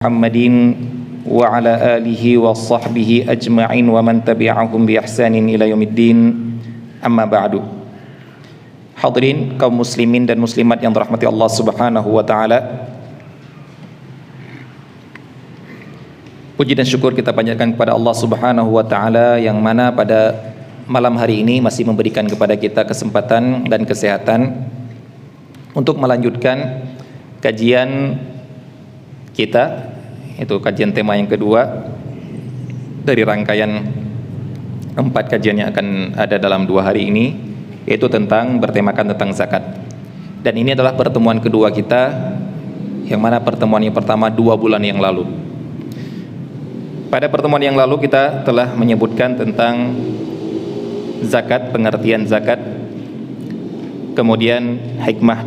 Muhammadin wa ala alihi wa sahbihi ajma'in wa man tabi'ahum bi ihsanin ila yaumiddin, amma ba'du. Hadirin kaum muslimin dan muslimat yang dirahmati Allah Subhanahu wa taala. Puji dan syukur kita panjatkan kepada Allah Subhanahu wa taala yang mana pada malam hari ini masih memberikan kepada kita kesempatan dan kesehatan untuk melanjutkan kajian kita, itu kajian tema yang kedua dari rangkaian 4 kajian yang akan ada dalam 2 hari ini, yaitu tentang bertemakan tentang zakat. Dan ini adalah pertemuan kedua kita, yang mana pertemuan yang pertama 2 bulan yang lalu. Pada pertemuan yang lalu kita telah menyebutkan tentang zakat, pengertian zakat, kemudian hikmah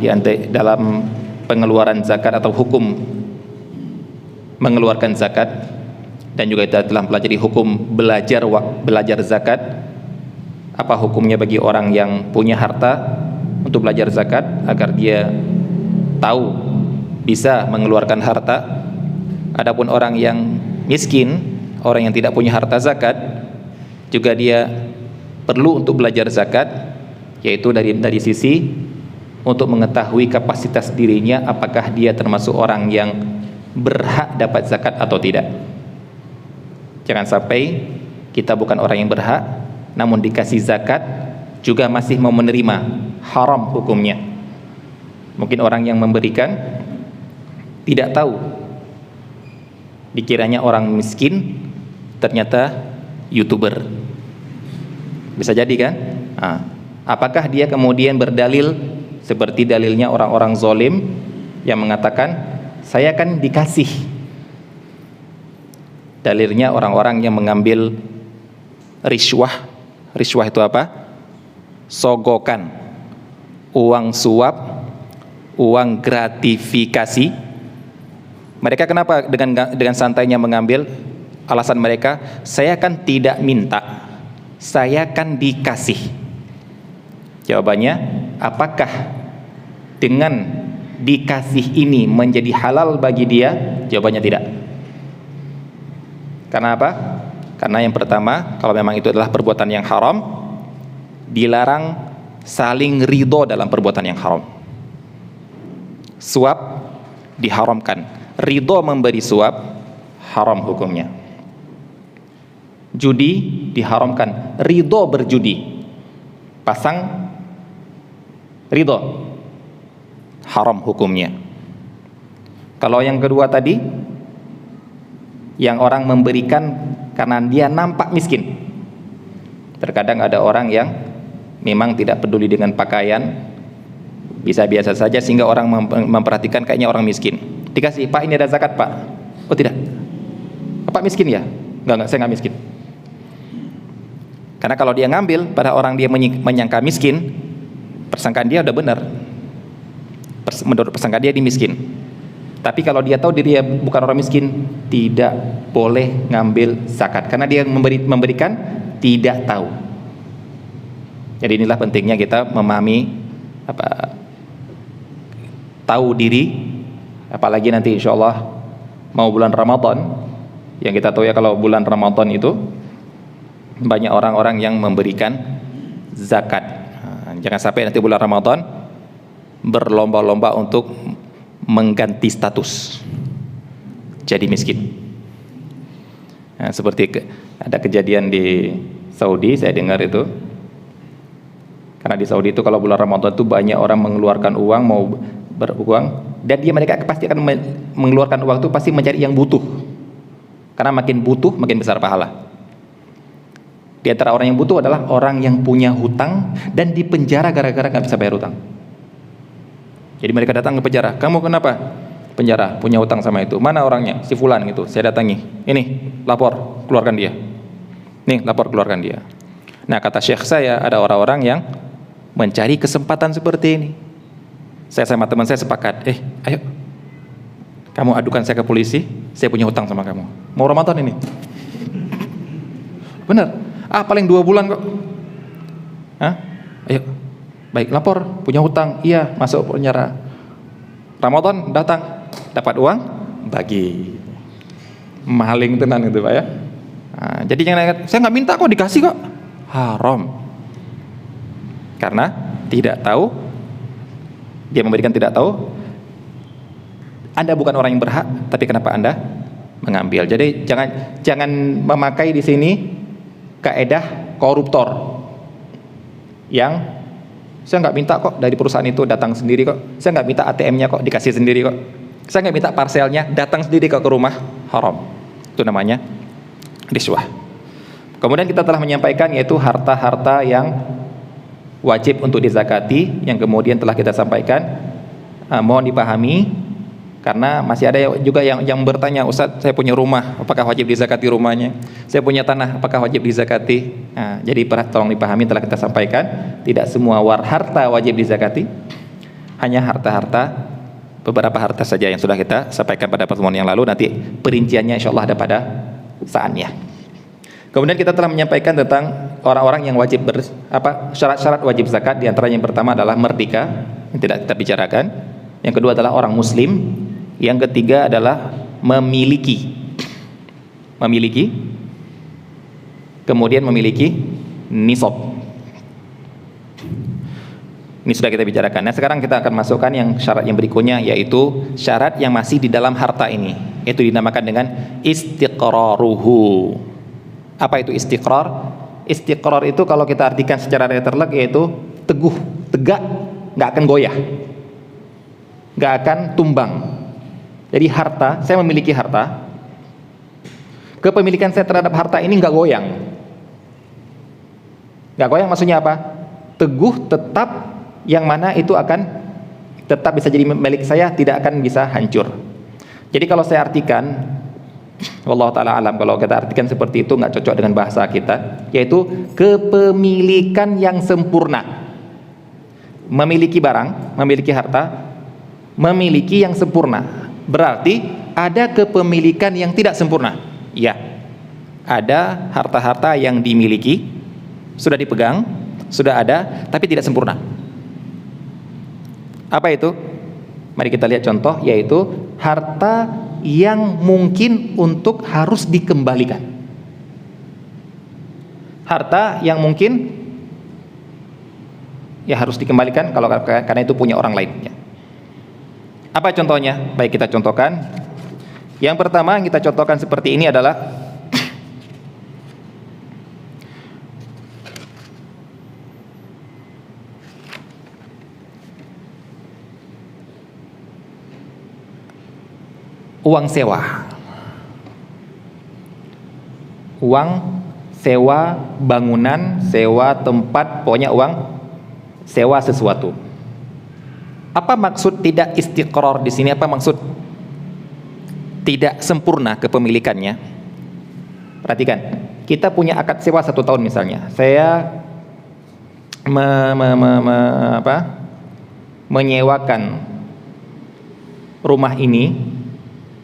dalam pengeluaran zakat atau hukum mengeluarkan zakat, dan juga kita telah mempelajari hukum belajar zakat. Apa hukumnya bagi orang yang punya harta untuk belajar zakat agar dia tahu bisa mengeluarkan harta. Adapun orang yang miskin, orang yang tidak punya harta zakat, juga dia perlu untuk belajar zakat, yaitu dari sisi untuk mengetahui kapasitas dirinya, apakah dia termasuk orang yang berhak dapat zakat atau tidak. Jangan sampai kita bukan orang yang berhak, namun dikasih zakat juga masih mau menerima, haram hukumnya. Mungkin orang yang memberikan tidak tahu, dikiranya orang miskin, ternyata YouTuber. Bisa jadi kan? Apakah dia kemudian berdalil seperti dalilnya orang-orang zalim yang mengatakan saya kan dikasih? Dalilnya orang-orang yang mengambil riswah. Riswah itu apa? Sogokan, uang suap, uang gratifikasi. Mereka kenapa dengan santainya mengambil? Alasan mereka, saya kan tidak minta, saya kan dikasih. Jawabannya, apakah dengan dikasih ini menjadi halal bagi dia? Jawabannya tidak. Karena apa? Karena yang pertama, kalau memang itu adalah perbuatan yang haram, dilarang saling ridho dalam perbuatan yang haram. Suap diharamkan, ridho memberi suap haram hukumnya. Judi diharamkan, ridho berjudi, pasang ridho, haram hukumnya. Kalau yang kedua tadi, yang orang memberikan karena dia nampak miskin. Terkadang ada orang yang memang tidak peduli dengan pakaian, bisa biasa saja sehingga orang memperhatikan kayaknya orang miskin. Dikasih, Pak ini ada zakat Pak. Oh tidak, Pak miskin ya? Enggak, saya enggak miskin. Karena kalau dia ngambil pada orang dia menyangka miskin, persangkaan dia udah benar. Menurut persangkaan dia miskin. Tapi kalau dia tahu diri dia bukan orang miskin, tidak boleh ngambil zakat karena dia memberikan tidak tahu. Jadi inilah pentingnya kita memahami tahu diri, apalagi nanti insyaallah mau bulan Ramadan. Yang kita tahu ya, kalau bulan Ramadan itu banyak orang-orang yang memberikan zakat. Jangan sampai nanti bulan Ramadan berlomba-lomba untuk mengganti status jadi miskin. Seperti ada kejadian di Saudi, saya dengar itu. Karena di Saudi itu kalau bulan Ramadan itu banyak orang mengeluarkan uang, mau beruang, dan mereka pasti akan mengeluarkan uang itu pasti mencari yang butuh. Karena makin butuh makin besar pahala. Di antara orang yang butuh adalah orang yang punya hutang dan dipenjara gara-gara nggak bisa bayar hutang. Jadi mereka datang ke penjara. Kamu kenapa? Penjara, punya hutang sama itu. Mana orangnya? Si fulan gitu. Saya datangi. Ini, lapor, keluarkan dia. Nih, lapor, keluarkan dia. Nah, kata syekh saya, ada orang-orang yang mencari kesempatan seperti ini. Saya sama teman saya sepakat. Ayo, kamu adukan saya ke polisi. Saya punya hutang sama kamu. Mau Ramadan ini? Benar. Paling 2 bulan kok. Ayo, baik, lapor, punya hutang, iya, masuk penjara. Ramadan datang, dapat uang, bagi. maling tenan gitu Pak ya. Nah, jadi jangan, saya nggak minta kok, dikasih kok, haram. Karena tidak tahu, dia memberikan tidak tahu. Anda bukan orang yang berhak, tapi kenapa Anda mengambil? Jadi jangan memakai di sini kaedah koruptor yang saya nggak minta kok dari perusahaan itu, datang sendiri kok. Saya nggak minta ATM-nya kok, dikasih sendiri kok. Saya nggak minta parselnya, datang sendiri kok ke rumah, haram. Itu namanya riswah. Kemudian kita telah menyampaikan yaitu harta-harta yang wajib untuk dizakati, yang kemudian telah kita sampaikan. Mohon dipahami, karena masih ada juga yang bertanya, Ustaz, saya punya rumah, apakah wajib dizakati rumahnya? Saya punya tanah, apakah wajib dizakati? Nah, jadi tolong dipahami, telah kita sampaikan, tidak semua harta wajib dizakati, hanya harta-harta, beberapa harta saja yang sudah kita sampaikan pada pertemuan yang lalu. Nanti perinciannya insya Allah ada pada saatnya. Kemudian kita telah menyampaikan tentang orang-orang yang wajib syarat-syarat wajib zakat. Di antara yang pertama adalah merdeka, yang tidak kita bicarakan. Yang kedua adalah orang muslim. Yang ketiga adalah memiliki, kemudian memiliki nisab. Ini sudah kita bicarakan. Nah, sekarang kita akan masukkan yang syarat yang berikutnya, yaitu syarat yang masih di dalam harta ini, yaitu dinamakan dengan istiqraruhu. Apa itu istiqrar? Istiqrar itu kalau kita artikan secara letterlek yaitu teguh, tegak, nggak akan goyah, nggak akan tumbang. Jadi harta, saya memiliki harta, kepemilikan saya terhadap harta ini nggak goyang. Nggak goyang maksudnya apa? Teguh, tetap, yang mana itu akan tetap bisa jadi milik saya, tidak akan bisa hancur. Jadi kalau saya artikan, wallahu ta'ala alam, kalau kita artikan seperti itu nggak cocok dengan bahasa kita, yaitu kepemilikan yang sempurna. Memiliki barang, memiliki harta, memiliki yang sempurna. Berarti ada kepemilikan yang tidak sempurna. Ya, ada harta-harta yang dimiliki, sudah dipegang, sudah ada, tapi tidak sempurna. Apa itu? Mari kita lihat contoh, yaitu harta yang mungkin untuk harus dikembalikan. Harta yang mungkin ya harus dikembalikan kalau karena itu punya orang lain. Ya. Apa contohnya? Baik, kita contohkan. Yang pertama yang kita contohkan seperti ini adalah uang sewa. Uang sewa bangunan, sewa tempat, pokoknya uang sewa sesuatu. Apa maksud tidak istiqrar di sini? Apa maksud tidak sempurna kepemilikannya? Perhatikan, kita punya akad sewa 1 tahun misalnya. Saya menyewakan rumah ini,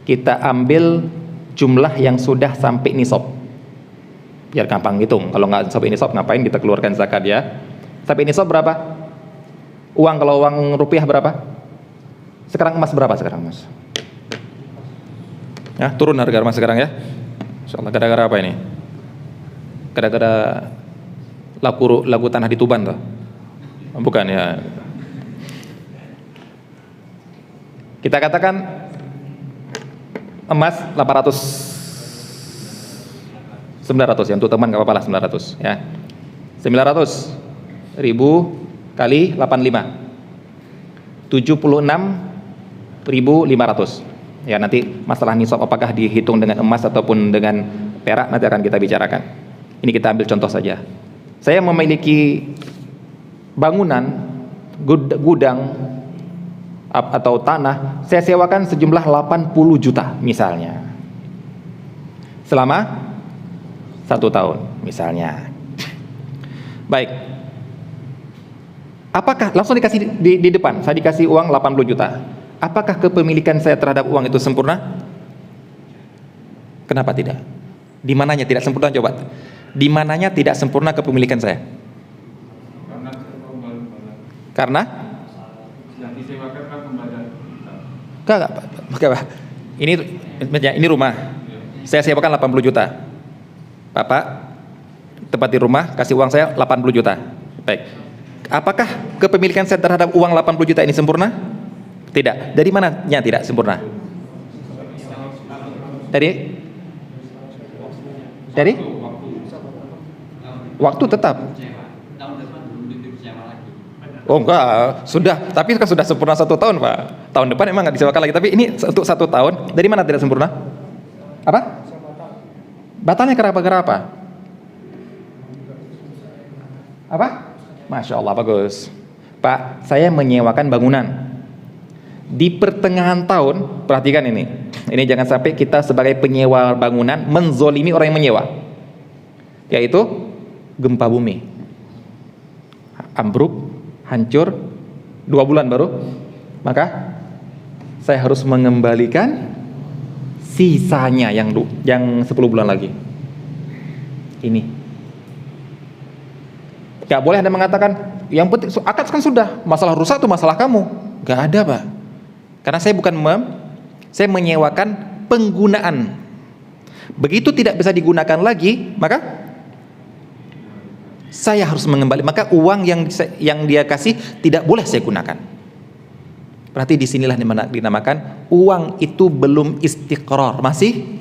kita ambil jumlah yang sudah sampai nisab. Biar gampang hitung. Kalau nggak sampai nisab, ngapain kita keluarkan zakat ya? Sampai nisab berapa? Kalau uang rupiah berapa? Sekarang emas berapa sekarang, Mas? Ya, turun harga emas sekarang ya. Insyaallah. Gara-gara apa ini? Gara-gara lagu tanah di Tuban tuh. Bukan ya. Kita katakan emas 900 ya, untuk teman nggak apa-apa lah 900 ya. 900 ribu kali 85 76.500 ya. Nanti masalah nisab apakah dihitung dengan emas ataupun dengan perak nanti akan kita bicarakan. Ini kita ambil contoh saja. Saya memiliki bangunan, gudang atau tanah, saya sewakan sejumlah 80 juta misalnya, selama 1 tahun misalnya. Baik, apakah langsung dikasih di depan, saya dikasih uang 80 juta, apakah kepemilikan saya terhadap uang itu sempurna? Kenapa tidak? Di mananya tidak sempurna? Coba, di mananya tidak sempurna kepemilikan saya? Karena yang disewakan kan pembayaran. Enggak. Ini rumah. Saya sewakan 80 juta. Bapak tempat di rumah kasih uang saya 80 juta. Baik. Apakah kepemilikan saya terhadap uang 80 juta ini sempurna? Tidak. Dari mananya tidak sempurna? Dari waktu tetap. Oh enggak, sudah. Tapi kan sudah sempurna 1 tahun, Pak. Tahun depan emang nggak disewakan lagi. Tapi ini untuk 1 tahun. Dari mana tidak sempurna? Apa? Batalnya kenapa? Apa? Masya Allah, bagus. Pak, saya menyewakan bangunan. Di pertengahan tahun, perhatikan ini. Ini jangan sampai kita sebagai penyewa bangunan menzolimi orang yang menyewa. Yaitu gempa bumi. Ambruk, hancur, 2 bulan baru. Maka saya harus mengembalikan sisanya yang 10 bulan lagi. Ini. Gak boleh Anda mengatakan, yang penting akad kan sudah, masalah rusak itu masalah kamu. Gak ada, Pak. Karena saya bukan saya menyewakan penggunaan. Begitu tidak bisa digunakan lagi, maka saya harus mengembalikan. Maka uang yang dia kasih tidak boleh saya gunakan. Berarti disinilah dinamakan uang itu belum istiqrar, masih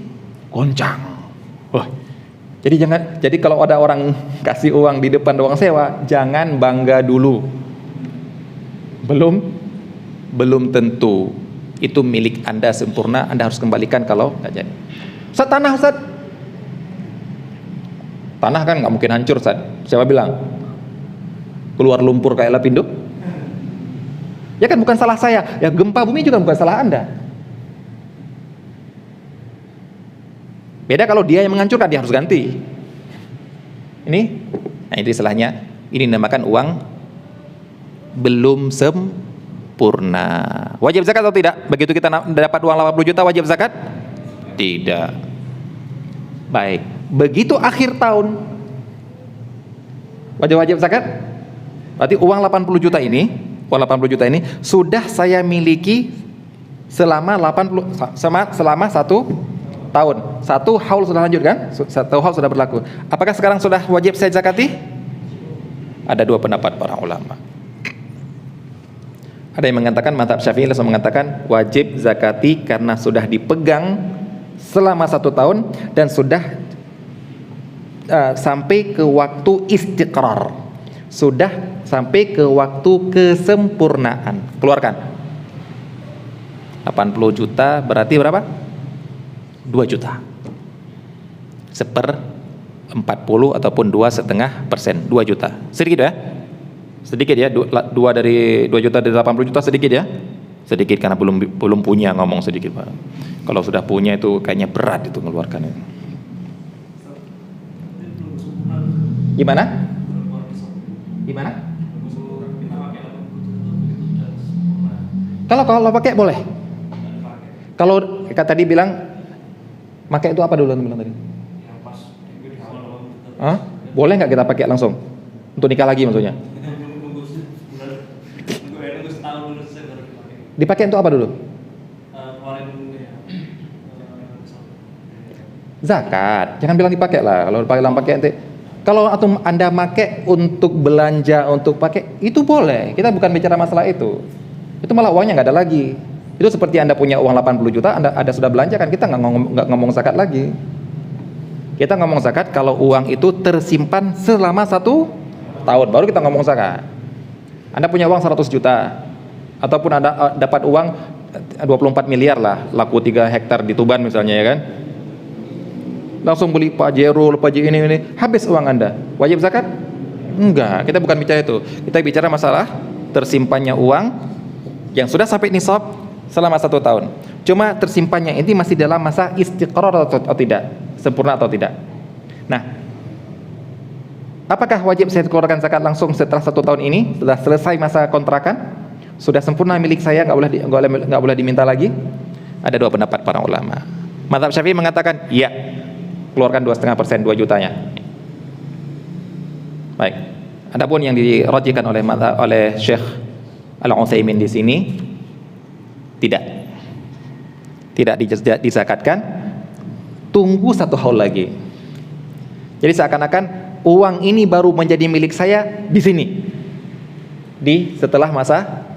goncang. Jadi kalau ada orang kasih uang di depan ruang sewa, jangan bangga dulu. Belum tentu itu milik Anda sempurna, Anda harus kembalikan kalau nggak jadi. Ustaz, tanah kan nggak mungkin hancur, Ustaz. Siapa bilang? Keluar lumpur kayak lapindo? Ya kan bukan salah saya. Ya gempa bumi juga bukan salah Anda. Beda kalau dia yang menghancurkan, dia harus ganti. Ini istilahnya, ini dinamakan uang belum sempurna. Wajib zakat atau tidak? Begitu kita dapat uang 80 juta, wajib zakat? Tidak. Baik. Begitu akhir tahun, wajib zakat? Berarti uang 80 juta ini sudah saya miliki selama 1 tahun. 1 haul sudah lanjut kan? 1 haul sudah berlaku. Apakah sekarang sudah wajib saya zakati? Ada 2 pendapat para ulama. Ada yang mengatakan, mazhab Syafi'i langsung mengatakan wajib zakati karena sudah dipegang selama 1 tahun dan sudah sampai ke waktu istiqrar. Sudah sampai ke waktu kesempurnaan. Keluarkan. 80 juta berarti berapa? 2 juta. 1/40 ataupun 2,5%. 2 juta. Sedikit ya? Sedikit ya. 2 dari 2 juta dari 80 juta sedikit ya? Sedikit karena belum punya, ngomong sedikit, Pak. Kalau sudah punya itu kayaknya berat itu mengeluarkan itu. Gimana? Kalau pakai boleh. Kalau tadi bilang pakai itu apa dulu bilang tadi? Boleh nggak kita pakai langsung untuk nikah lagi maksudnya? Dipakai untuk apa dulu? Zakat. Jangan bilang dipakai lah. Kalau pakai nanti. Kalau Anda pakai untuk belanja, untuk pakai itu boleh. Kita bukan bicara masalah itu. Itu malah uangnya nggak ada lagi. Itu seperti Anda punya uang 80 juta, Anda sudah belanja kan, kita nggak ngomong zakat lagi. Kita ngomong zakat kalau uang itu tersimpan selama 1 tahun, baru kita ngomong zakat. Anda punya uang 100 juta, ataupun Anda dapat uang 24 miliar lah, laku 3 hektar di Tuban misalnya ya kan. Langsung beli Pajero, Pajero ini, habis uang Anda. Wajib zakat? Enggak, kita bukan bicara itu. Kita bicara masalah tersimpannya uang yang sudah sampai nisab selama 1 tahun. Cuma tersimpannya ini masih dalam masa istiqrar atau tidak, sempurna atau tidak. Nah, apakah wajib saya keluarkan zakat langsung setelah 1 tahun ini? Sudah selesai masa kontrakan? Sudah sempurna milik saya, nggak boleh diminta lagi? Ada 2 pendapat para ulama. Mazhab Syafi'i mengatakan, ya, keluarkan 2,5%, 2 jutanya. Baik. Adapun yang dirajihkan oleh Syekh Al-Utsaimin di sini, tidak dizakatkan tunggu 1 haul lagi. Jadi seakan-akan uang ini baru menjadi milik saya di sini, setelah masa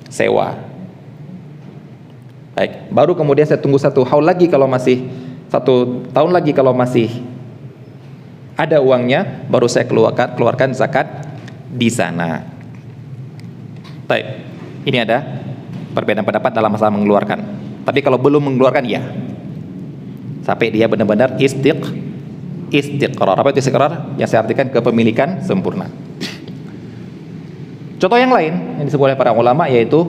sewa. Baik, baru kemudian saya tunggu 1 haul lagi, kalau masih 1 tahun lagi, kalau masih ada uangnya, baru saya keluarkan zakat di sana. Baik, ini ada perbedaan pendapat dalam masalah mengeluarkan. Tapi kalau belum mengeluarkan, ya, sampai dia benar-benar istiqrar. Apa itu istiqrar? Yang saya artikan kepemilikan sempurna. Contoh yang lain yang disebut oleh para ulama yaitu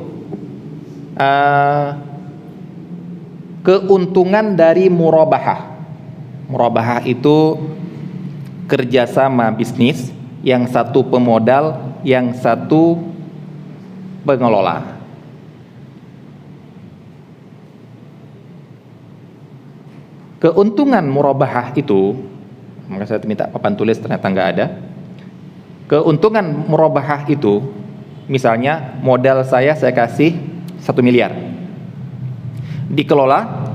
keuntungan dari murabahah. Murabahah itu kerjasama bisnis, yang satu pemodal, yang satu pengelola. Keuntungan murabahah itu, maka saya minta papan tulis, ternyata nggak ada. Keuntungan murabahah itu, misalnya modal saya kasih 1 miliar, dikelola,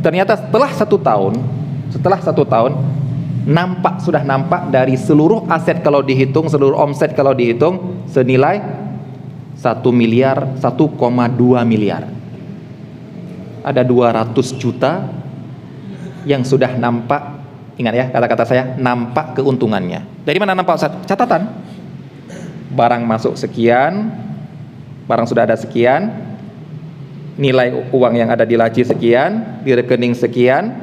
ternyata setelah 1 tahun sudah nampak dari seluruh aset kalau dihitung, seluruh omset kalau dihitung, senilai 1 miliar, 1,2 miliar. Ada 200 juta yang sudah nampak. Ingat ya kata-kata saya, nampak keuntungannya. Dari mana nampak? Catatan. Barang masuk sekian, barang sudah ada sekian, nilai uang yang ada di laci sekian, di rekening sekian,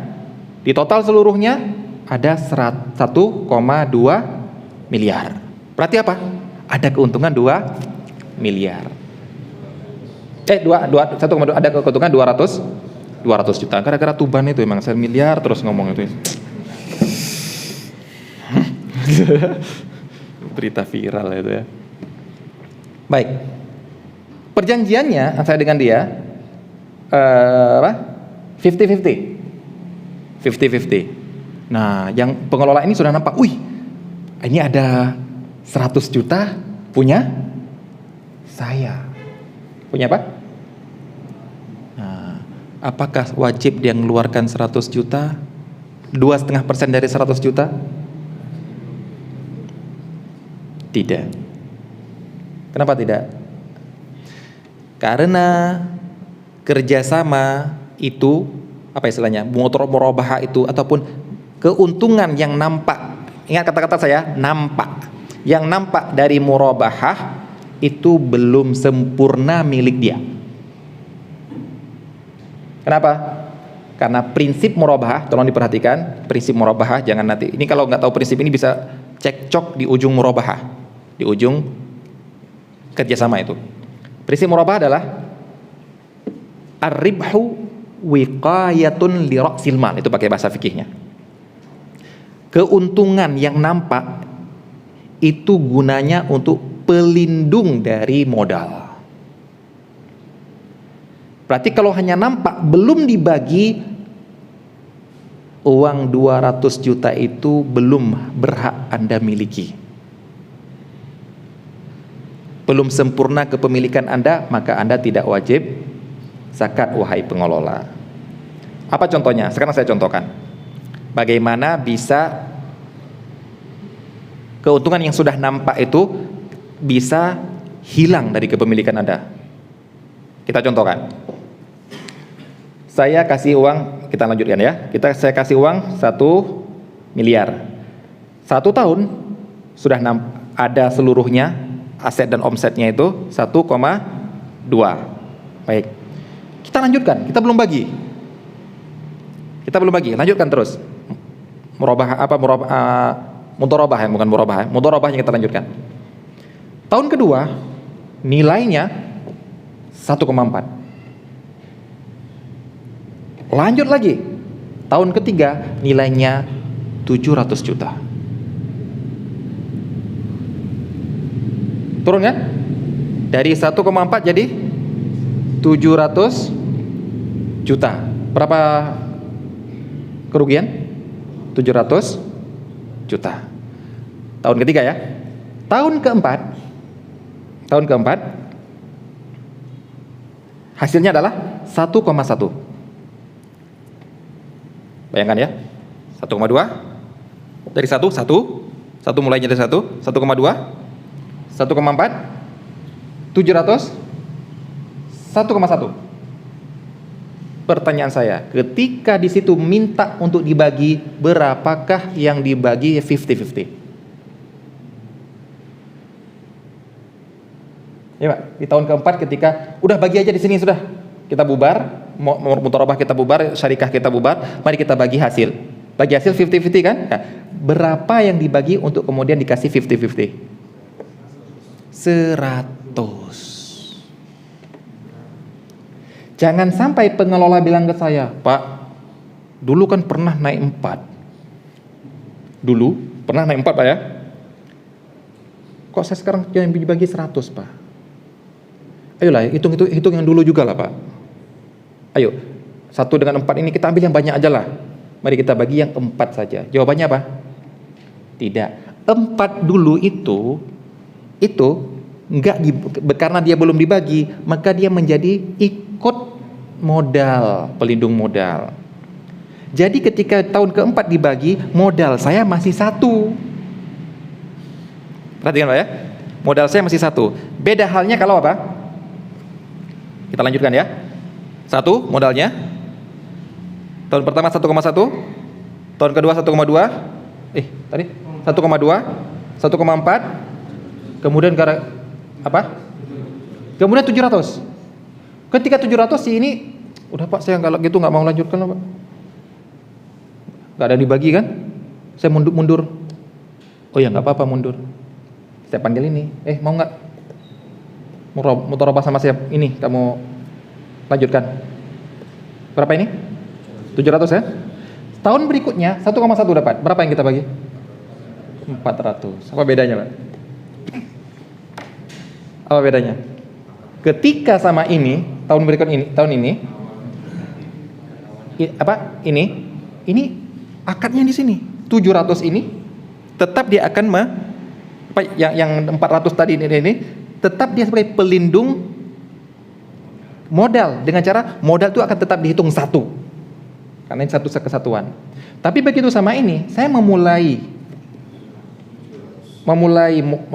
di total seluruhnya ada 1,2 miliar. Berarti apa? Ada keuntungan 2 miliar. 1,2, ada keuntungan 200 juta. Gara-gara Tuban itu emang 1 miliar terus ngomong itu. Berita viral itu ya. Baik. Perjanjiannya saya dengan dia 50-50. Nah, yang pengelola ini sudah nampak, wih, ini ada 100 juta punya saya. Punya apa? Nah, apakah wajib dia mengeluarkan 100 juta? 2,5% dari 100 juta? Tidak. Kenapa tidak? Karena kerjasama itu, apa istilahnya, murabahah itu, ataupun keuntungan yang nampak, ingat kata-kata saya, nampak, yang nampak dari murabahah itu belum sempurna milik dia. Kenapa? Karena prinsip murabahah, tolong diperhatikan, prinsip murabahah, jangan nanti, ini kalau nggak tahu prinsip ini bisa cekcok di ujung murabahah, di ujung kerjasama itu. Prinsip murabahah adalah ar-ribhu wiqayatun li ra'sil mal, itu pakai bahasa fikihnya. Keuntungan yang nampak itu gunanya untuk pelindung dari modal. Berarti kalau hanya nampak belum dibagi, uang 200 juta itu belum berhak Anda miliki. Belum sempurna kepemilikan Anda, maka Anda tidak wajib zakat, wahai pengelola. Apa contohnya? Sekarang saya contohkan. Bagaimana bisa keuntungan yang sudah nampak itu bisa hilang dari kepemilikan Anda. Kita contohkan. Saya kasih uang, kita lanjutkan ya. Saya kasih uang 1 miliar. 1 tahun sudah ada seluruhnya aset dan omsetnya itu 1,2. Baik. Kita lanjutkan, kita belum bagi. Lanjutkan terus. Mudharabah yang bukan murabahah. Mudharabah yang kita lanjutkan. Tahun kedua nilainya 1,4. Lanjut lagi. Tahun ketiga nilainya 700 juta. Turun kan? Dari 1,4 jadi 700 juta. Berapa kerugian? 700 juta. Tahun ketiga ya. Tahun keempat hasilnya adalah 1,1. Bayangkan ya, 1,2 dari 1 mulainya dari 1, 1,2, 1,4, 700, 1,1. Pertanyaan saya, ketika di situ minta untuk dibagi, berapakah yang dibagi 50-50? Ya Pak, di tahun keempat ketika udah bagi aja di sini sudah, kita bubar, mudharabah kita bubar, syarikah kita bubar, mari kita bagi hasil. Bagi hasil 50-50 kan? Nah, berapa yang dibagi untuk kemudian dikasih 50-50? 100. Jangan sampai pengelola bilang ke saya, Pak, dulu kan pernah naik 4. Dulu pernah naik 4 Pak ya? Kok saya sekarang yang dibagi 100 Pak? Ayolah, hitung yang dulu juga lah Pak. Ayo, 1 dengan 4 ini kita ambil yang banyak aja lah. Mari kita bagi yang 4 saja. Jawabannya apa? Tidak. 4 dulu itu enggak karena dia belum dibagi, maka dia menjadi ikut modal, pelindung modal. Jadi ketika tahun keempat dibagi, modal saya masih 1. Perhatikan Pak ya, modal saya masih 1. Beda halnya kalau apa? Kita lanjutkan ya. 1 modalnya, tahun pertama 1,1, tahun kedua 1,2, tadi 1,2, 1,4, kemudian apa? Kemudian 700. Ketika 700 si ini, udah Pak saya kalau gitu nggak mau lanjutkan lah Pak. Nggak ada dibagi kan? Saya mundur. Oh ya nggak apa-apa mundur. Saya panggil ini, mau nggak? Mudharabah sama siap ini kamu lanjutkan. Berapa ini? 700 ya? Tahun berikutnya 1,1 dapat. Berapa yang kita bagi? 400. Apa bedanya Pak? Apa bedanya? Ketika sama ini, tahun berikut ini, tahun ini, ini akadnya di sini. 700 ini tetap dia akan yang 400 tadi ini tetap dia sebagai pelindung modal, dengan cara modal itu akan tetap dihitung 1 karena ini satu kesatuan. Tapi begitu sama ini, saya memulai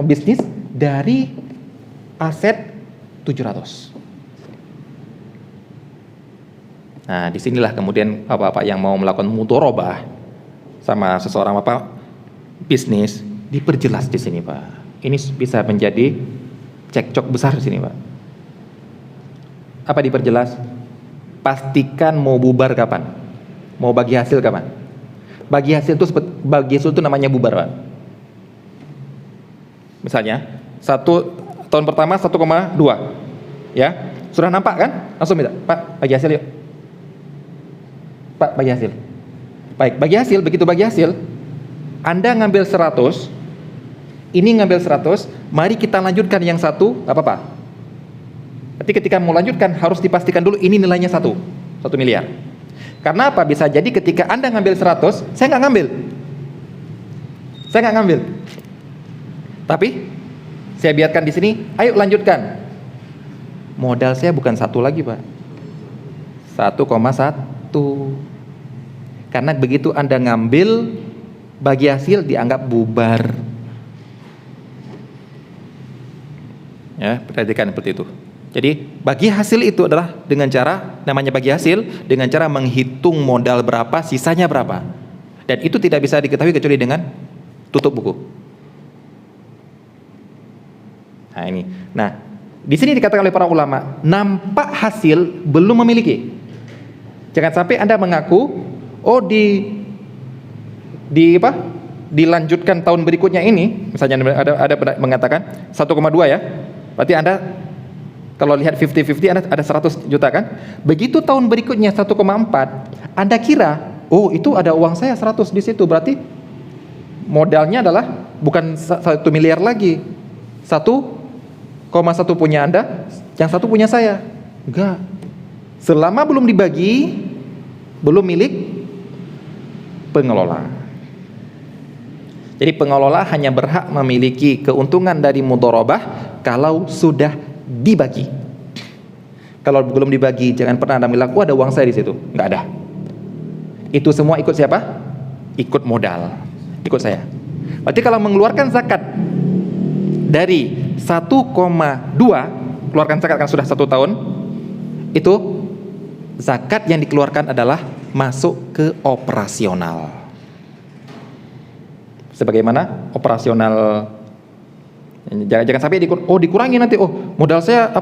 bisnis dari aset 700. Nah, disinilah kemudian bapak-bapak yang mau melakukan mudharabah sama seseorang bisnis diperjelas di sini Pak. Ini bisa menjadi cekcok besar di sini Pak. Apa diperjelas? Pastikan mau bubar kapan, mau bagi hasil kapan. Bagi hasil itu namanya bubar Pak. Misalnya tahun pertama 1,2 ya, sudah nampak kan? Langsung minta, Pak bagi hasil yuk. Pak bagi hasil. Baik, bagi hasil, begitu bagi hasil, Anda ngambil 100, ini ngambil 100, mari kita lanjutkan yang 1, gak apa-apa. Tapi ketika mau lanjutkan harus dipastikan dulu ini nilainya 1 miliar. Karena apa? Bisa jadi ketika Anda ngambil 100, saya nggak ngambil. Tapi saya biarkan di sini, ayo lanjutkan. Modal saya bukan 1 lagi Pak, 1,1. Karena begitu Anda ngambil bagi hasil dianggap bubar. Ya, perhatikan seperti itu. Jadi bagi hasil itu adalah dengan cara namanya bagi hasil, dengan cara menghitung modal berapa, sisanya berapa. Dan itu tidak bisa diketahui kecuali dengan tutup buku. Nah ini. Nah, di sini dikatakan oleh para ulama, nampak hasil belum memiliki. Jangan sampai Anda mengaku, dilanjutkan tahun berikutnya ini, misalnya ada mengatakan 1,2 ya. Berarti Anda kalau lihat 50-50 Anda ada 100 juta kan? Begitu tahun berikutnya 1,4, Anda kira, itu ada uang saya 100 di situ, berarti modalnya adalah bukan 1 miliar lagi. 1,1 punya Anda, yang 1 punya saya. Enggak. Selama belum dibagi, belum milik pengelola. Jadi pengelola hanya berhak memiliki keuntungan dari mudharabah kalau sudah dibagi. Kalau belum dibagi, jangan pernah Anda bilang, ada uang saya di situ. Nggak ada. Itu semua ikut siapa? Ikut modal, ikut saya. Berarti kalau mengeluarkan zakat dari 1,2, keluarkan zakat kan sudah 1 tahun, itu zakat yang dikeluarkan adalah masuk ke operasional. Sebagaimana operasional, jangan sampai dikurangi nanti, modal saya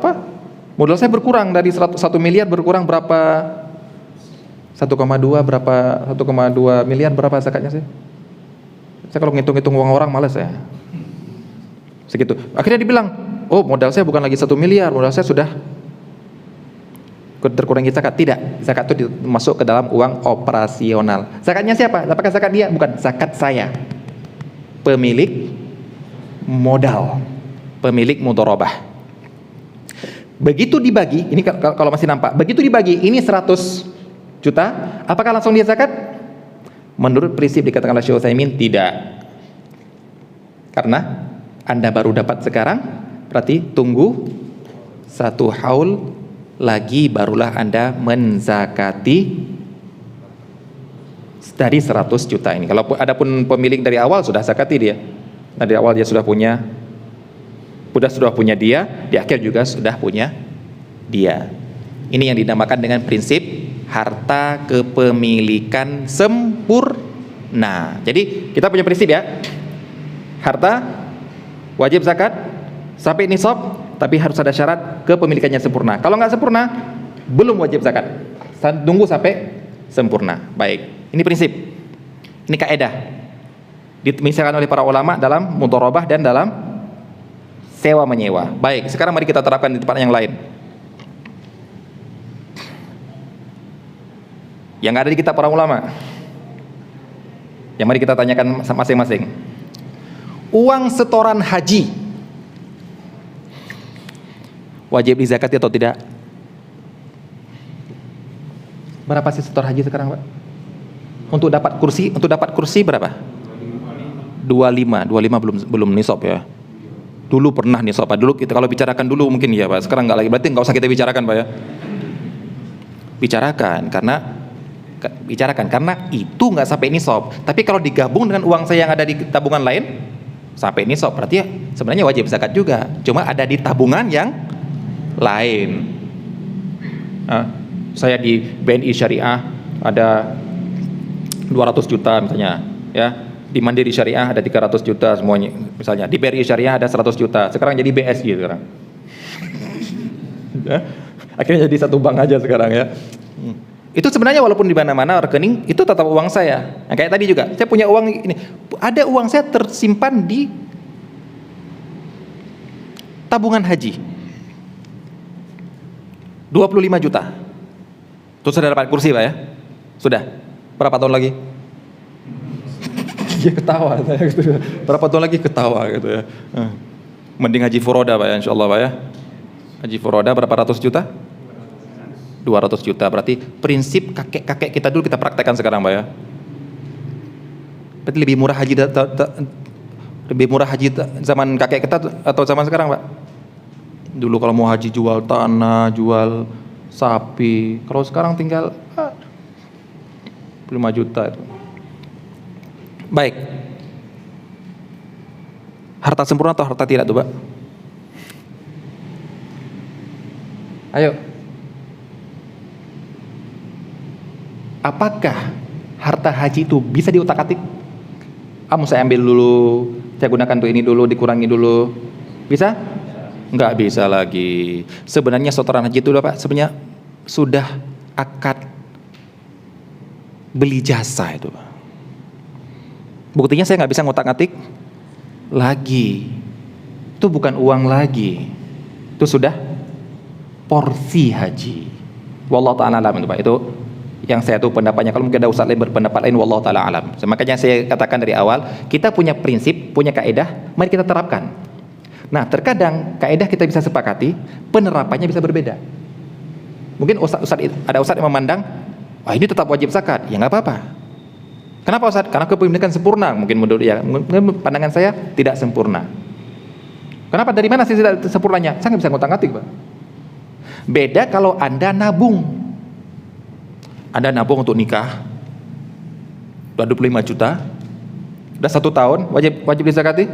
modal saya berkurang dari 1 miliar berkurang berapa, 1,2 berapa, 1,2 miliar berapa zakatnya sih? Saya kalau ngitung-ngitung uang orang malas ya. Segitu. Akhirnya dibilang, modal saya bukan lagi 1 miliar, modal saya sudah terkurangi zakat. Tidak, zakat itu masuk ke dalam uang operasional. Zakatnya siapa? Apakah zakat dia? Bukan, zakat saya. Pemilik modal, pemilik mudharabah. Begitu dibagi, ini kalau masih nampak, begitu dibagi, ini 100 juta, apakah langsung dia zakat? Menurut prinsip dikatakan oleh Syekh Utsaimin, tidak. Karena Anda baru dapat sekarang, berarti tunggu 1 haul lagi barulah Anda menzakati dari 100 juta ini. Kalau adapun pemilik dari awal sudah zakati dia. Dari awal dia sudah punya dia, di akhir juga sudah punya dia. Ini yang dinamakan dengan prinsip harta kepemilikan sempurna. Jadi kita punya prinsip ya, harta wajib zakat sampai nisab, tapi harus ada syarat kepemilikannya sempurna. Kalau nggak sempurna, belum wajib zakat. Tunggu sampai sempurna. Baik, ini prinsip, ini kaidah dimisalkan oleh para ulama dalam mudharabah dan dalam sewa menyewa. Baik, sekarang mari kita terapkan di tempat yang lain. Yang ada di kitab para ulama. Yang mari kita tanyakan masing-masing. Uang setoran haji wajib dizakati atau tidak? Berapa sih setor haji sekarang, Pak? Untuk dapat kursi berapa? 25 belum nisab ya. Dulu pernah nisab, Pak. Dulu kita kalau bicarakan dulu mungkin ya, Pak. Sekarang nggak lagi. Berarti nggak usah kita bicarakan, Pak ya. Bicarakan karena itu nggak sampai nisab. Tapi kalau digabung dengan uang saya yang ada di tabungan lain sampai nisab, berarti ya sebenarnya wajib zakat juga. Cuma ada di tabungan yang lain. Saya di BNI Syariah ada 200 juta misalnya, ya. Di Mandiri Syariah ada 300 juta semuanya, misalnya. Di BRI Syariah ada 100 juta. Sekarang jadi BSI sekarang. Akhirnya jadi satu bank aja sekarang ya. Itu sebenarnya walaupun di mana-mana rekening itu tetap uang saya. Nah, kayak tadi juga, saya punya uang ini. Ada uang saya tersimpan di tabungan haji. 25 juta. Terus sudah dapat kursi, Pak ya? Sudah. Berapa tahun lagi? Dia ketawa saya gitu. Berapa tahun lagi ketawa gitu ya. Mending haji furoda, Pak ya, insyaallah, Pak ya. Haji furoda berapa ratus juta? 200 juta. Berarti prinsip kakek-kakek kita dulu kita praktekkan sekarang, Pak ya. Berarti lebih murah haji zaman kakek kita atau zaman sekarang, Pak? Dulu kalau mau haji jual tanah, jual sapi. Kalau sekarang tinggal 5 juta itu. Baik. Harta sempurna atau harta tidak tuh, Pak? Ayo. Apakah harta haji itu bisa diutak-atik? Saya ambil dulu, saya gunakan untuk ini dulu, dikurangi dulu. Bisa? Enggak bisa lagi. Sebenarnya setoran haji itu Pak, sebenarnya sudah akad beli jasa itu, Pak. Buktinya saya nggak bisa ngotak-ngatik lagi. Itu bukan uang lagi. Itu sudah porsi haji. Wallahu ta'ala alam itu, Pak. Itu yang saya tuh pendapatnya. Kalau mungkin ada ustaz lain berpendapat lain, wallahu ta'ala alam. Makanya saya katakan dari awal, kita punya prinsip, punya kaidah, mari kita terapkan. Nah, terkadang kaidah kita bisa sepakati, penerapannya bisa berbeda. Mungkin ada ustaz yang memandang, ini tetap wajib zakat. Ya nggak apa-apa. Kenapa, Ustaz? Karena kepemilikan sempurna. Mungkin menurut pandangan saya tidak sempurna. Kenapa? Dari mana sih tidak sempurnanya? Saya nggak bisa ngotak-ngatik, Pak. Beda kalau Anda nabung. Anda nabung untuk nikah, Sudah 25 juta. Sudah 1 tahun, wajib dizakati.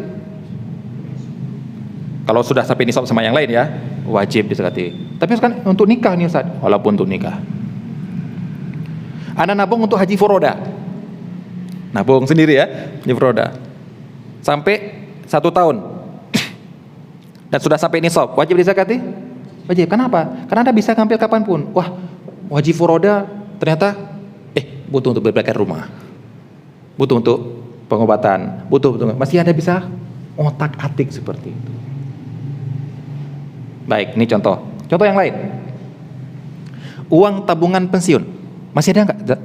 Kalau sudah sampai nisab sama yang lain ya, wajib dizakati. Tapi sekarang untuk nikah nih Ustaz, walaupun untuk nikah. Anda nabung untuk haji furoda. Nabung sendiri ya, haji furoda. Sampai 1 tahun. Dan sudah sampai nisab, wajib dizakati? Wajib. Kenapa? Karena Anda bisa ngambil kapanpun. Wah, haji furoda ternyata butuh untuk berbaikan rumah. Butuh untuk pengobatan, masih Anda bisa otak-atik seperti itu. Baik, ini contoh yang lain. Uang tabungan pensiun masih ada nggak?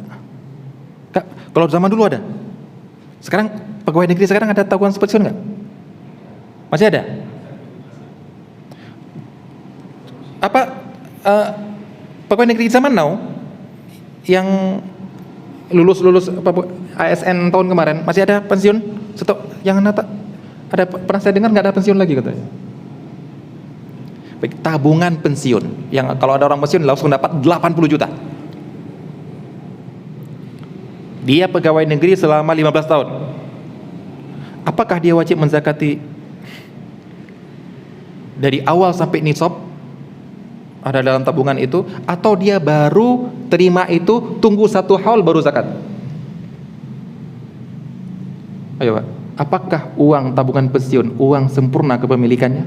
Kalau zaman dulu ada. Sekarang pegawai negeri sekarang ada tabungan pensiun nggak? Masih ada. Apa pegawai negeri zaman now yang lulus ASN tahun kemarin masih ada pensiun? Pernah saya dengar nggak ada pensiun lagi katanya. Baik, tabungan pensiun yang kalau ada orang pensiun langsung dapat 80 juta. Dia pegawai negeri selama 15 tahun. Apakah dia wajib menzakati dari awal sampai nisab ada dalam tabungan itu, atau dia baru terima itu tunggu 1 haul baru zakat? Ayo Pak, apakah uang tabungan pensiun uang sempurna kepemilikannya?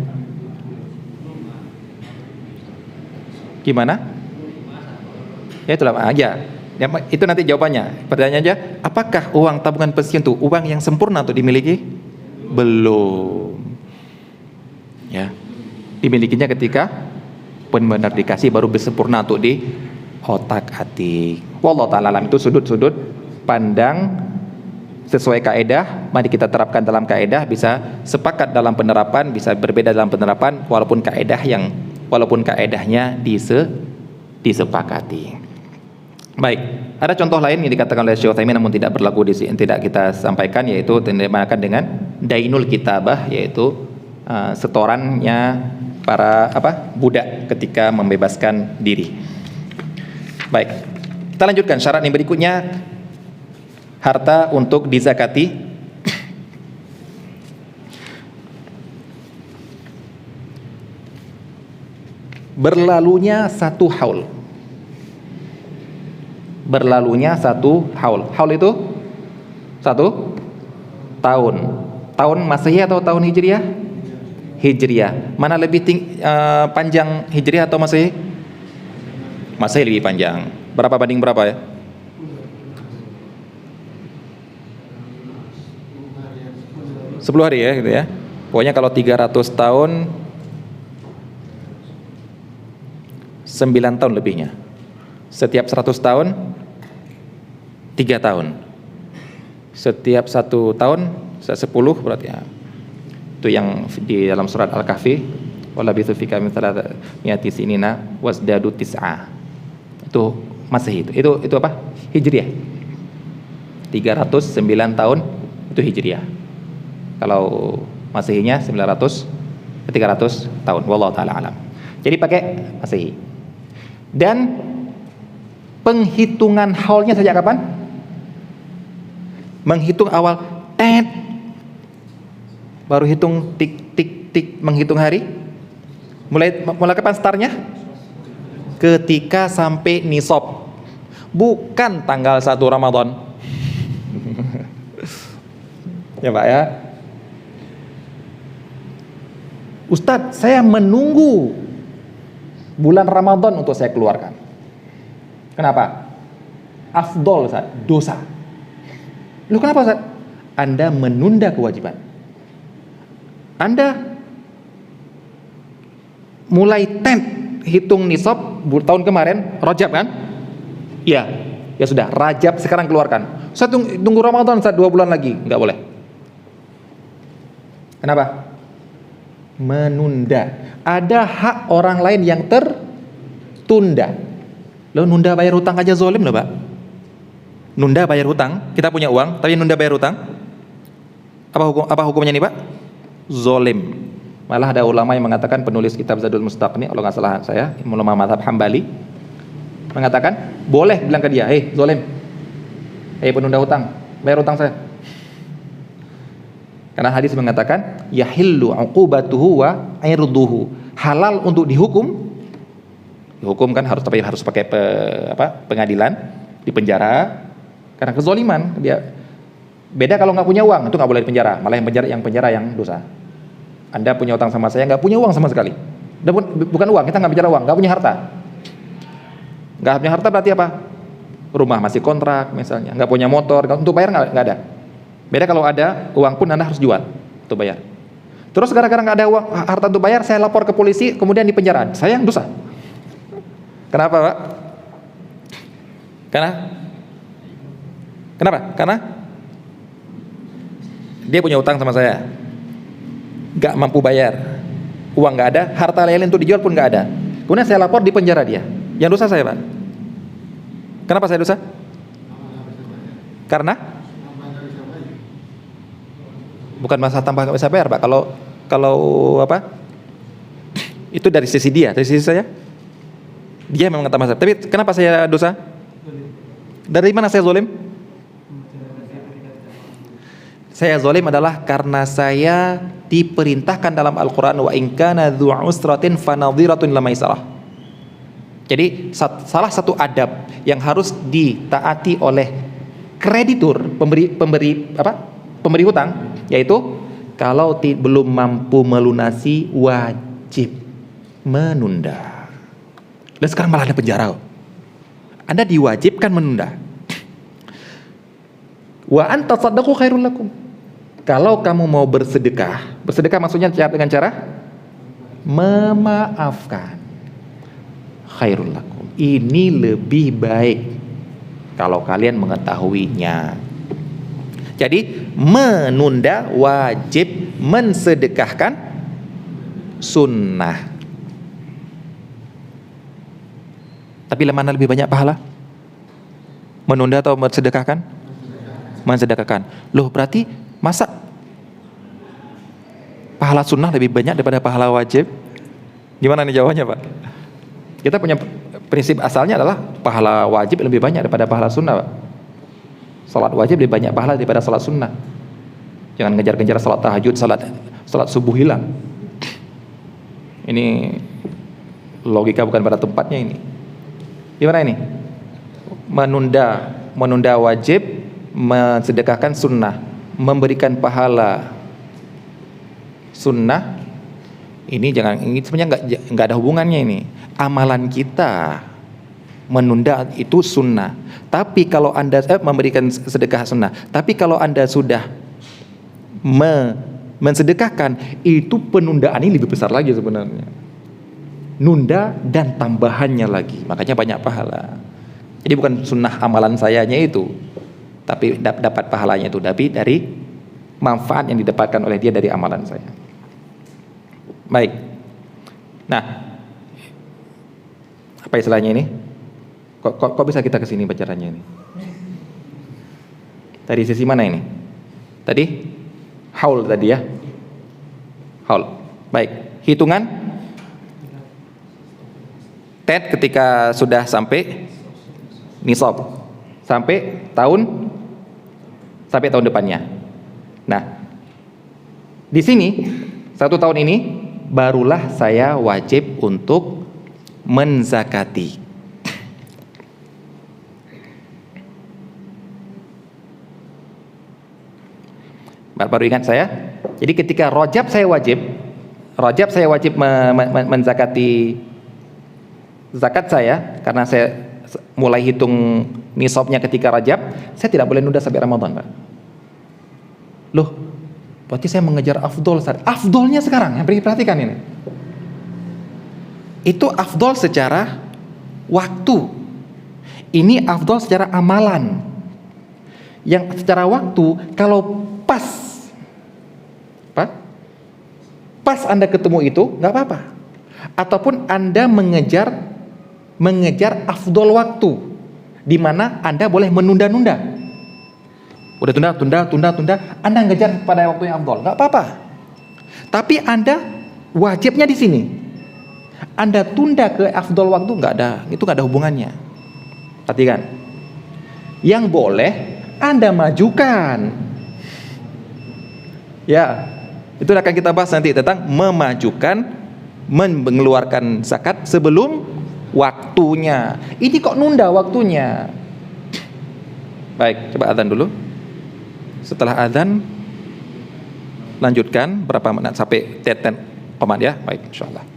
Gimana? Ya itulah aja. Ya, itu nanti jawabannya. Pertanyaannya aja, apakah uang tabungan pensiun itu uang yang sempurna untuk dimiliki? Belum. Ya. Dimilikinya ketika benar dikasih baru sempurna untuk di otak-atik. Wallahu ta'ala alam. Itu sudut-sudut pandang sesuai kaedah. Mari kita terapkan dalam kaedah, bisa sepakat dalam penerapan, bisa berbeda dalam penerapan walaupun kaedahnya disepakati. Baik, ada contoh lain yang dikatakan oleh Syekh Utsaimin namun tidak berlaku di sini, tidak kita sampaikan, yaitu dinamakan dengan dainul kitabah, yaitu setorannya para budak ketika membebaskan diri. Baik, kita lanjutkan syarat yang berikutnya, harta untuk dizakati. Berlalunya 1 haul. Berlalunya 1 haul. Haul itu 1 tahun. Tahun Masehi atau tahun Hijriah? Hijriah. Mana lebih panjang, Hijriah atau Masehi? Masehi lebih panjang. Berapa banding berapa ya? Sepuluh hari ya gitu ya. Pokoknya kalau 300 tahun 9 tahun lebihnya. Setiap 100 tahun 3 tahun. Setiap 1 tahun 10 berarti ya. Itu yang di dalam surat Al-Kahfi, walabithu fika min thalathati sinina wasdadu tis'a. Itu Masehi itu apa? Hijriah. 309 tahun itu Hijriah. Kalau Masehinya 300 tahun. Wallahu taala alam. Jadi pakai Masehi. Dan penghitungan haulnya sejak kapan? Menghitung awal baru hitung tik menghitung hari. Mulai kapan startnya? Ketika sampai nisab. Bukan tanggal 1 Ramadan. Ya Pak ya. Ustadz, saya menunggu bulan Ramadan untuk saya keluarkan. Kenapa? Afdol Ustaz, dosa. Lu kenapa Ustaz? Anda menunda kewajiban. Anda mulai hitung nisab tahun kemarin, Rajab kan? Iya, ya sudah, Rajab sekarang keluarkan. Saya tunggu Ramadan Ustaz 2 bulan lagi, nggak boleh. Kenapa? Menunda. Ada hak orang lain yang tertunda. Lo nunda bayar hutang aja zolim loh Pak. Nunda bayar hutang, kita punya uang tapi nunda bayar hutang. Apa hukumnya nih Pak? Zolim. Malah ada ulama yang mengatakan, penulis kitab Zadul Mustaqni, kalau nggak salah saya, ulama mazhab Hambali, mengatakan boleh bilang ke dia, hei zolim, hei penunda hutang, bayar utang saya. Karena hadis mengatakan yahillu uqubatuhu wa irduhu. Halal untuk dihukum. Dihukum kan harus pakai pengadilan, di penjara karena kezaliman dia. Beda kalau nggak punya uang, itu nggak boleh di penjara. Malah yang penjara yang dosa. Anda punya utang sama saya, nggak punya uang sama sekali. Bukan uang, kita nggak bicara uang, nggak punya harta. Nggak punya harta berarti apa? Rumah masih kontrak misalnya, nggak punya motor, untuk bayar nggak ada. Beda kalau ada uang pun Anda harus jual untuk bayar. Terus gara-gara nggak ada uang harta untuk bayar, saya lapor ke polisi, kemudian di penjara. Saya yang dosa. Kenapa, Pak? Kenapa? Karena dia punya utang sama saya, nggak mampu bayar, uang nggak ada, harta lain untuk dijual pun nggak ada. Kemudian saya lapor, di penjara dia. Yang dosa saya, Pak. Kenapa saya dosa? Karena bukan masalah tambah nggak bisa bayar, Pak. Kalau apa? Itu dari sisi dia, dari sisi saya. Dia memang tambah masalah. Tapi kenapa saya dosa? Dari mana saya zalim? Saya zalim adalah karena saya diperintahkan dalam Al-Qur'an wa in kana dzu usratin fanadhiratun ila maisarah. Jadi salah satu adab yang harus ditaati oleh kreditur, pemberi hutang, yaitu kalau belum mampu melunasi wajib menunda. Dan sekarang malah ada penjara. Anda diwajibkan menunda. Wa anta saddaqu khairul lakum. Kalau kamu mau bersedekah maksudnya dengan cara memaafkan. Khairul lakum. Ini lebih baik kalau kalian mengetahuinya. Jadi menunda wajib, mensedekahkan sunnah. Tapi mana lebih banyak pahala? Menunda atau mensedekahkan? Mensedekahkan. Loh, berarti masa pahala sunnah lebih banyak daripada pahala wajib? Gimana nih jawabannya, Pak? Kita punya prinsip asalnya adalah pahala wajib lebih banyak daripada pahala sunnah, Pak. Salat wajib lebih banyak pahala daripada salat sunnah. Jangan ngejar-ngejar salat tahajud, salat subuh hilang. Ini logika bukan pada tempatnya ini. Gimana ini? Menunda wajib, mensedekahkan sunnah, memberikan pahala sunnah. Ini sebenarnya nggak ada hubungannya ini. Amalan kita menunda itu sunnah. Tapi kalau Anda memberikan sedekah sunnah, tapi kalau Anda sudah mensedekahkan, itu penundaan ini lebih besar lagi sebenarnya. Nunda dan tambahannya lagi, makanya banyak pahala. Jadi bukan sunnah amalan sayanya itu, tapi dapat pahalanya itu dari manfaat yang didapatkan oleh dia dari amalan saya. Baik. Nah, apa istilahnya ini? Kok bisa kita kesini bicaranya ini? Dari sisi mana ini? Tadi haul tadi ya. Haul. Baik. Hitungan TET ketika sudah sampai nisab, sampai tahun depannya. Nah, di sini 1 tahun ini barulah saya wajib untuk menzakati. Baru ingat saya. Jadi ketika Rajab saya wajib menzakati zakat saya, karena saya mulai hitung nisabnya ketika Rajab, saya tidak boleh nunda sampai Ramadan, Pak. Loh, berarti saya mengejar afdol. Afdolnya sekarang, yang perhatikan ini. Itu afdol secara waktu. Ini afdol secara amalan. Yang secara waktu, kalau pas Anda ketemu itu, nggak apa-apa. Ataupun Anda mengejar afdol waktu, di mana Anda boleh menunda-nunda. Udah tunda, Anda ngejar pada waktu yang afdol, nggak apa-apa. Tapi Anda wajibnya di sini. Anda tunda ke afdol waktu, nggak ada hubungannya. Perhatikan. Yang boleh Anda majukan. Ya, itu akan kita bahas nanti tentang memajukan, mengeluarkan zakat sebelum waktunya. Ini kok nunda waktunya? Baik, coba adzan dulu. Setelah adzan lanjutkan berapa menit sampai teten komat ya. Baik, insyaallah.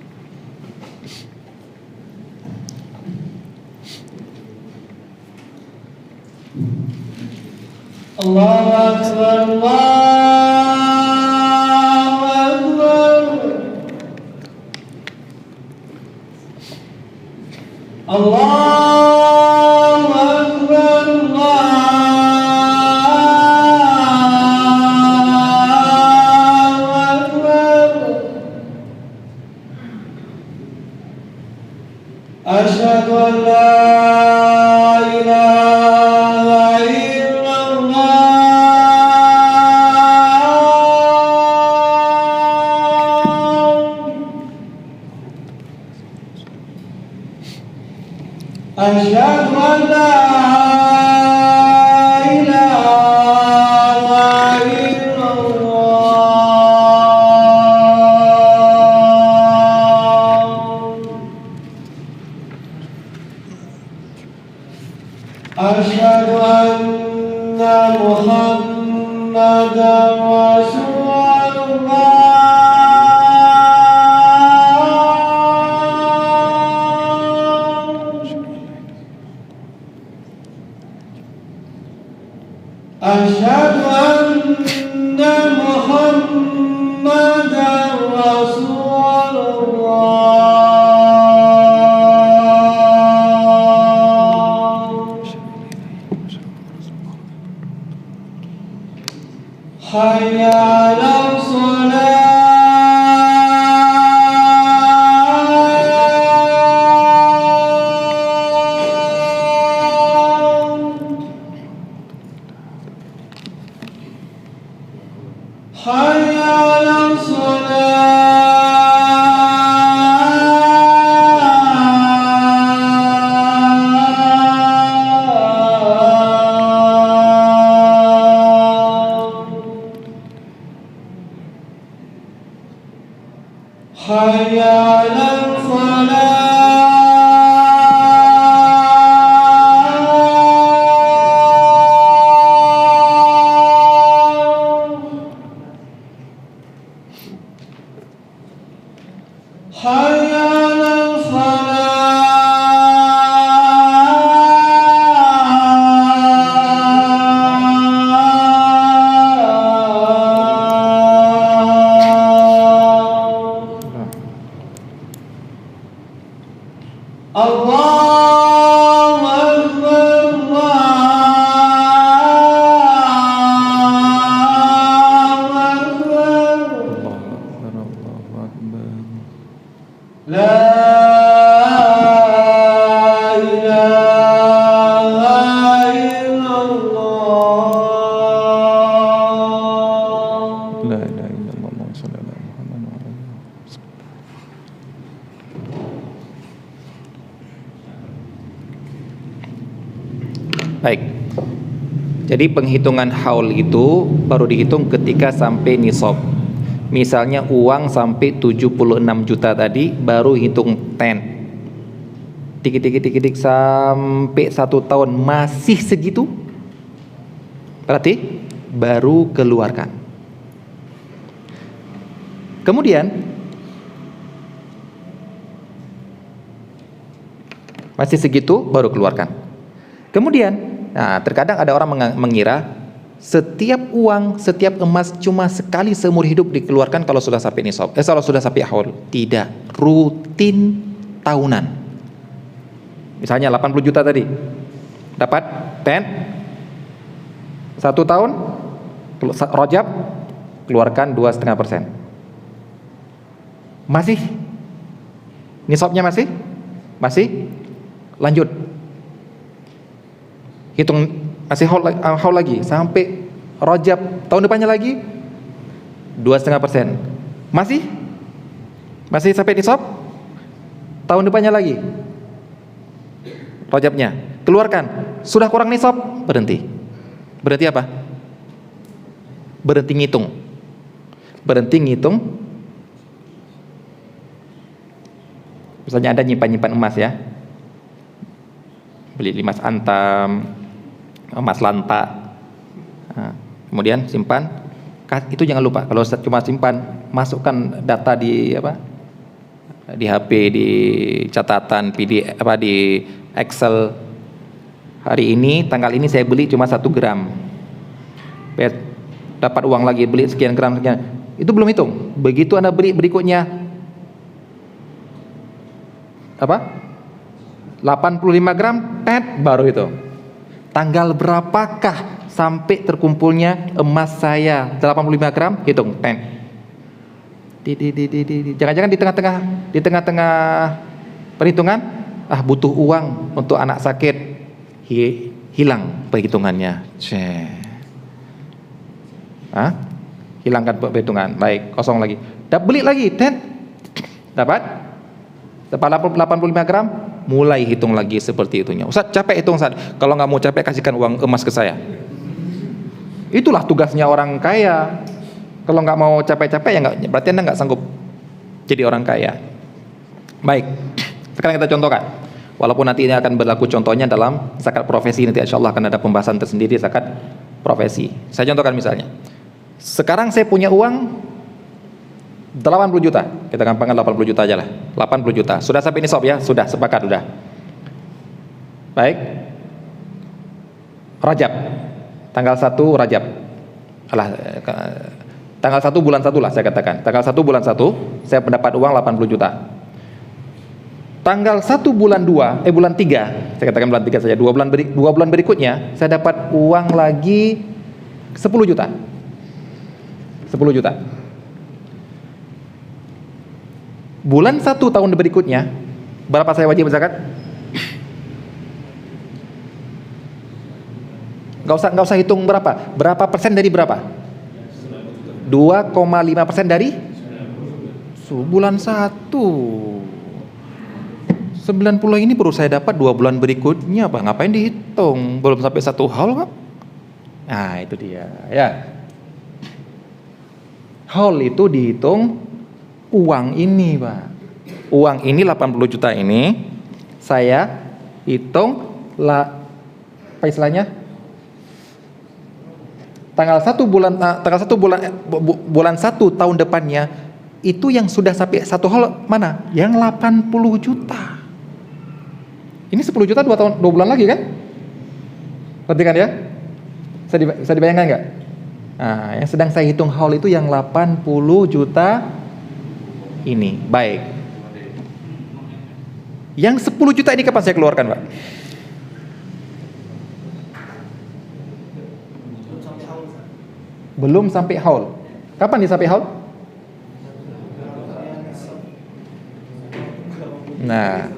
Allahu Akbar, Allahu Akbar. Allahu Akbar, Allahu Akbar. Asyhadu an la ilaha أشهد أن لا إله إلا الله أشهد أن محمدا رسول الله أشهد أن محمدا رسول الله حي على حي على الصلاة حي على الفلاح حي على الفلاح الله أكبر الله أكبر لا إله إلا الله La ilaha illallah Muhammad sallallahu alaihi wasallam. Baik. Jadi penghitungan haul itu baru dihitung ketika sampai nisab. Misalnya uang sampai 76 juta tadi baru hitung 10. Dikit sampai 1 tahun masih segitu. Berarti baru keluarkan. Kemudian masih segitu baru keluarkan. Kemudian, nah terkadang ada orang mengira setiap uang, setiap emas cuma sekali seumur hidup dikeluarkan kalau sudah sampai nisab. Kalau sudah sampai haul. Tidak, rutin tahunan. Misalnya 80 juta tadi. Dapat 10 1 tahun Rajab keluarkan 2,5%. Masih nisabnya masih lanjut. Hitung masih haul lagi sampai Rajab tahun depannya lagi 2,5%. Masih sampai nisab. Tahun depannya lagi Rajabnya keluarkan. Sudah kurang nisab, berhenti. Berarti apa? Berhenti ngitung. Berhenti ngitung. Misalnya Anda nyimpan emas ya. Beli emas antam, emas lanta. Nah, kemudian simpan. Itu jangan lupa. Kalau cuma simpan, masukkan data di apa? Di HP, di catatan, PDF, di Excel. Hari ini, tanggal ini saya beli cuma 1 gram. Dapat uang lagi, beli sekian gram, sekian. Itu belum hitung. Begitu Anda beli berikutnya, apa? 85 gram, baru itu. Tanggal berapakah sampai terkumpulnya emas saya 85 gram? Hitung, Jangan-jangan di tengah-tengah perhitungan, butuh uang untuk anak sakit. Hilang perhitungannya. Hilangkan perhitungan. Baik, kosong lagi. Beli lagi, dapat 85 gram, mulai hitung lagi seperti itunya. Ustaz, capek hitung, Ustaz. Kalau nggak mau capek, kasihkan uang emas ke saya. Itulah tugasnya orang kaya. Kalau nggak mau capek-capek, ya nggak, berarti Anda nggak sanggup jadi orang kaya. Baik, sekarang kita contohkan. Walaupun nanti ini akan berlaku contohnya dalam zakat profesi, nanti insya Allah akan ada pembahasan tersendiri zakat profesi. Saya contohkan misalnya. Sekarang saya punya uang 80 juta. Kita gampangkan 80 juta aja lah. 80 juta. Sudah sampai nisab ya? Sudah, sepakat sudah. Baik. Rajab. Tanggal 1 Rajab. Tanggal 1 bulan 1 lah saya katakan. Tanggal 1 bulan 1 saya mendapat uang 80 juta. Tanggal 1 bulan 2, bulan 3, saya katakan bulan 3 saja, 2 bulan berikutnya saya dapat uang lagi 10 juta. 10 juta. Bulan 1 tahun berikutnya, berapa saya wajib zakat? Nggak usah hitung berapa. Berapa persen dari berapa? 2,5% dari bulan 1. 90 ini baru saya dapat 2 bulan berikutnya, Pak. Ngapain dihitung? Belum sampai 1 haul, Pak. Nah, itu dia, ya. Haul itu dihitung uang ini, Pak. Uang ini 80 juta ini saya hitung apa istilahnya? Tanggal 1 bulan 1 tahun depannya itu yang sudah sampai 1 haul mana? Yang 80 juta. Ini 10 juta 2 bulan lagi kan? Perhatikan ya. Bisa dibayangkan nggak? Nah, yang sedang saya hitung haul itu yang 80 juta ini. Baik. Yang 10 juta ini kapan saya keluarkan, Pak? Belum sampai haul. Kapan dia sampai haul? Nah,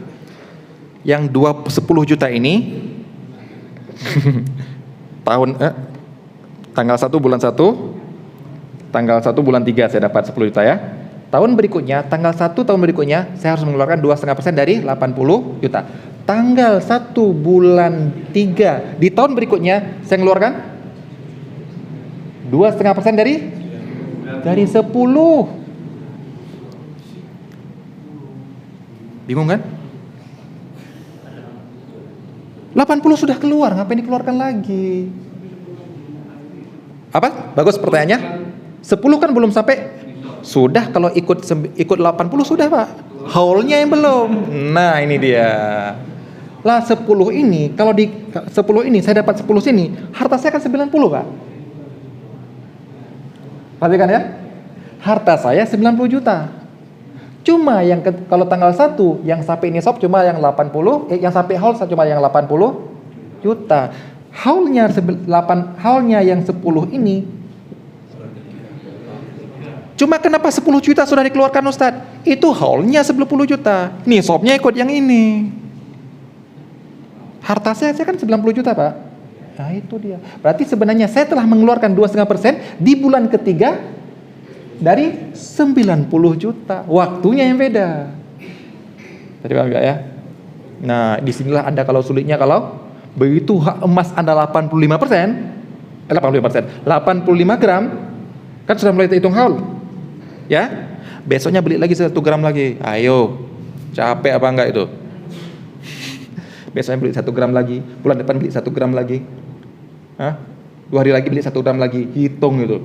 yang 10 juta ini tanggal 1 bulan 1, tanggal 1 bulan 3 saya dapat 10 juta ya. Tahun berikutnya, tanggal 1 tahun berikutnya saya harus mengeluarkan 2,5% dari 80 juta. Tanggal 1 bulan 3 di tahun berikutnya saya mengeluarkan 2,5% dari 10. Bingung kan? 80 sudah keluar, ngapain dikeluarkan lagi? Apa? Bagus pertanyaannya. 10 kan belum sampai. Sudah, kalau ikut 80 sudah, Pak. Haulnya yang belum. Nah, ini dia. Lah 10 ini, kalau di 10 ini saya dapat 10 sini, harta saya kan 90, Pak. Perhatikan ya. Harta saya 90 juta. Cuma yang kalau tanggal 1 yang sampai nisab cuma yang 80, yang sampai haul cuma yang 80 juta. Haulnya yang 10 ini. Cuma kenapa 10 juta sudah dikeluarkan, Ustaz? Itu haulnya 10 juta. Nisabnya ikut yang ini. Harta saya kan 90 juta, Pak. Nah, itu dia. Berarti sebenarnya saya telah mengeluarkan 2,5% di bulan ketiga dari 90 juta. Waktunya yang beda. Tadi paham enggak ya? Nah, disinilah Anda kalau sulitnya, kalau begitu hak emas Anda 85%, 85%, 85 gram kan sudah mulai terhitung haul. Ya, besoknya beli lagi 1 gram lagi. Ayo, capek apa enggak itu? Besoknya beli 1 gram lagi, bulan depan beli 1 gram lagi. Hah? 2 hari lagi beli 1 gram lagi, hitung itu.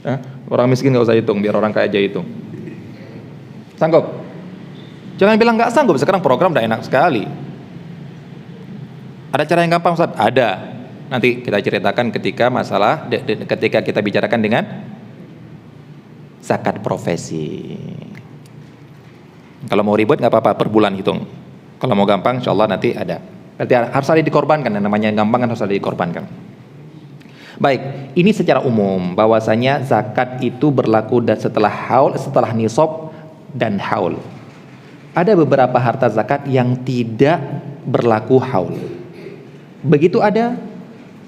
Hah? Orang miskin nggak usah hitung, biar orang kaya aja hitung. Sanggup? Jangan bilang nggak sanggup, sekarang program udah enak sekali. Ada cara yang gampang Ustaz? Ada. Nanti kita ceritakan ketika masalah, ketika kita bicarakan dengan zakat profesi. Kalau mau ribet nggak apa-apa, per bulan hitung. Kalau mau gampang, insya Allah nanti ada. Berarti harus ada dikorbankan, yang namanya gampang kan harus ada dikorbankan. Baik, ini secara umum bahwasanya zakat itu berlaku dan setelah haul, setelah nisab dan haul. Ada beberapa harta zakat yang tidak berlaku haul. Begitu ada,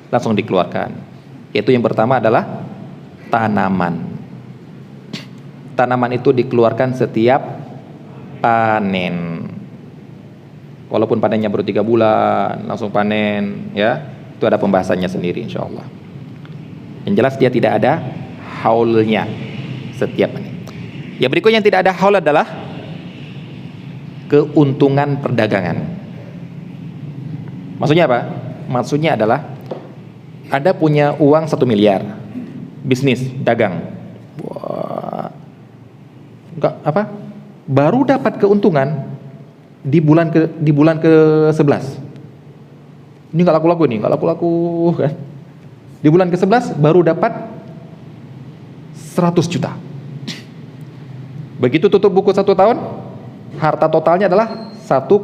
langsung dikeluarkan. Yaitu yang pertama adalah tanaman. Tanaman itu dikeluarkan setiap panen. Walaupun panennya baru 3 bulan, langsung panen, ya, itu ada pembahasannya sendiri insya Allah. Yang jelas dia tidak ada haulnya setiap panen. Yang berikutnya yang tidak ada haul adalah keuntungan perdagangan. Maksudnya apa? Maksudnya adalah ada punya uang 1 miliar, bisnis, dagang. Wah, enggak apa? Baru dapat keuntungan di bulan ke-11. Ini enggak laku-laku nih, enggak laku-laku kan. Di bulan ke-11 baru dapat 100 juta. Begitu tutup buku 1 tahun, harta totalnya adalah 1,1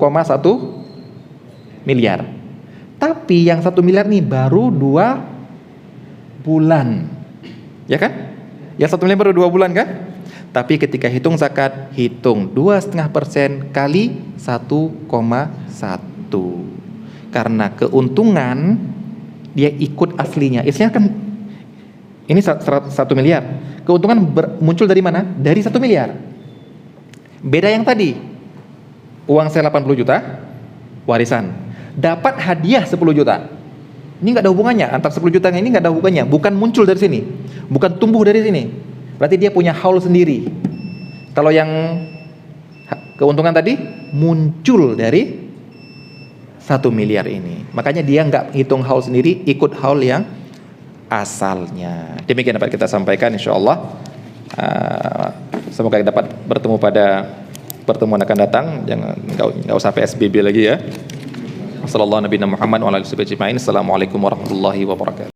miliar. Tapi yang 1 miliar nih baru 2 bulan. Ya kan? Yang 1 miliar baru 2 bulan kan? Tapi ketika hitung zakat, hitung 2,5% kali 1,1. Karena keuntungan dia ikut aslinya. Isinya kan ini 1 miliar. Keuntungan muncul dari mana? Dari 1 miliar. Beda yang tadi. Uang saya 80 juta, warisan. Dapat hadiah 10 juta. Ini nggak ada hubungannya. Antar 10 juta ini nggak ada hubungannya. Bukan muncul dari sini. Bukan tumbuh dari sini. Berarti dia punya haul sendiri. Kalau yang keuntungan tadi muncul dari 1 miliar ini. Makanya dia nggak hitung haul sendiri, ikut haul yang asalnya. Demikian dapat kita sampaikan insyaallah. Semoga kita dapat bertemu pada pertemuan akan datang. Jangan nggak usah PSBB lagi ya. Wassalamualaikum warahmatullahi wabarakatuh.